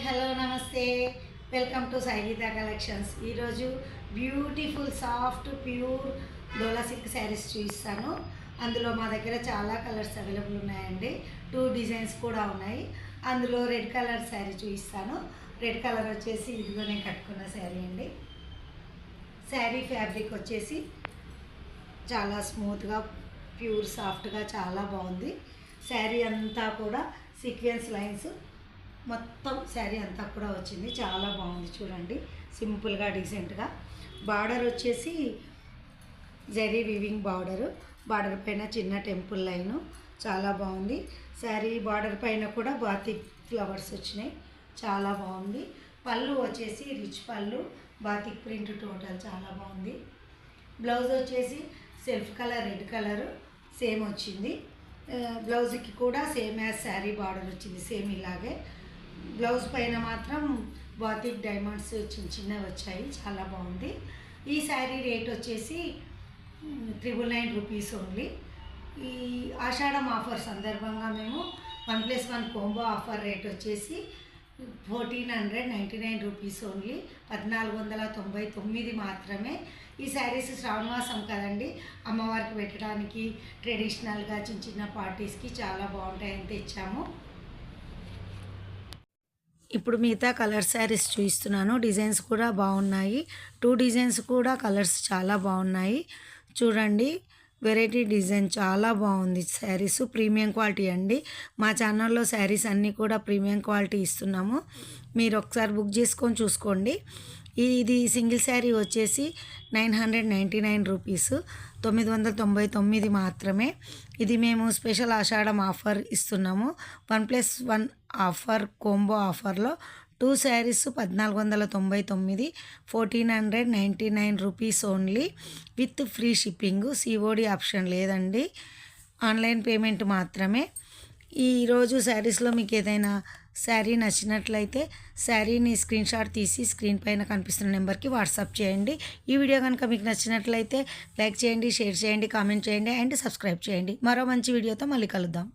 Hello నమస్తే welcome to Sai Geetha collections. ఈరోజు beautiful soft pure డోలా silk saris చూపిస్తాను. అందులో మా దగ్గర చాలా కలర్స్ అవైలబుల్ ఉన్నాయండి. 2 డిజైన్స్ కూడా ఉన్నాయి. అందులో రెడ్ కలర్ శారీ చూపిస్తాను. రెడ్ కలర్ వచ్చేసి ఇదిగో నేను కట్టుకున్న శారీ అండి. శారీ ఫ్యాబ్రిక్ వచ్చేసి చాలా స్మూత్గా ప్యూర్ సాఫ్ట్గా చాలా బాగుంది. శారీ అంతా కూడా సీక్వెన్స్ లైన్స్ మొత్తం శారీ అంతా కూడా వచ్చింది. చాలా బాగుంది చూడండి, సింపుల్గా డీసెంట్గా. బార్డర్ వచ్చేసి జరీ వీవింగ్ బార్డర్ పైన చిన్న టెంపుల్ లైను చాలా బాగుంది. శారీ బార్డర్ పైన కూడా బాతిక్ ఫ్లవర్స్ వచ్చినాయి, చాలా బాగుంది. పళ్ళు వచ్చేసి రిచ్ పళ్ళు, బాతిక్ ప్రింట్ టోటల్ చాలా బాగుంది. బ్లౌజ్ వచ్చేసి self colour red colour same వచ్చింది. బ్లౌజ్కి కూడా సేమ్ యాజ్ శారీ బార్డర్ వచ్చింది, సేమ్ ఇలాగే. బ్లౌజ్ పైన మాత్రం బాతిక్ డైమండ్స్ చిన్నవి వచ్చాయి, చాలా బాగుంది. ఈ శారీ రేట్ వచ్చేసి 999 రూపీస్ ఓన్లీ. ఈ ఆషాఢం ఆఫర్ సందర్భంగా మేము 1+1 కోంబో ఆఫర్ రేట్ వచ్చేసి 1499 రూపీస్ ఓన్లీ, 1499 మాత్రమే. ఈ శారీస్ శ్రావణ మాసం కదండి, అమ్మవారికి పెట్టడానికి ట్రెడిషనల్గా చిన్న పార్టీస్కి చాలా బాగుంటాయని తెచ్చాము. ఇప్పుడు మిగతా కలర్ శారీస్ చూపిస్తున్నాను. డిజైన్స్ కూడా బాగున్నాయి. 2 డిజైన్స్ కూడా కలర్స్ చాలా బాగున్నాయి చూడండి. వెరైటీ డిజైన్ చాలా బాగుంది. శారీస్ ప్రీమియం క్వాలిటీ అండి. మా ఛానల్లో శారీస్ అన్నీ కూడా ప్రీమియం క్వాలిటీ ఇస్తున్నాము. మీరు ఒకసారి బుక్ చేసుకొని చూసుకోండి. ఇది సింగిల్ శారీ వచ్చేసి 999 రూపీస్, 999 మాత్రమే. ఇది మేము స్పెషల్ ఆషాఢం ఆఫర్ ఇస్తున్నాము. 1+1 ఆఫర్ కోంబో ఆఫర్లో 2 saris 1499, 1499 rupees only with free shipping. COD option లేదండి, ఆన్లైన్ పేమెంట్ మాత్రమే. ఈరోజు శారీస్లో మీకు ఏదైనా శారీ నచ్చినట్లయితే శారీని స్క్రీన్ షాట్ తీసి స్క్రీన్ పైన కనిపిస్తున్న నెంబర్కి వాట్సాప్ చేయండి. ఈ వీడియో కనుక మీకు నచ్చినట్లయితే లైక్ చేయండి, షేర్ చేయండి, కామెంట్ చేయండి అండ్ సబ్స్క్రైబ్ చేయండి. మరో మంచి వీడియోతో మళ్ళీ కలుద్దాం.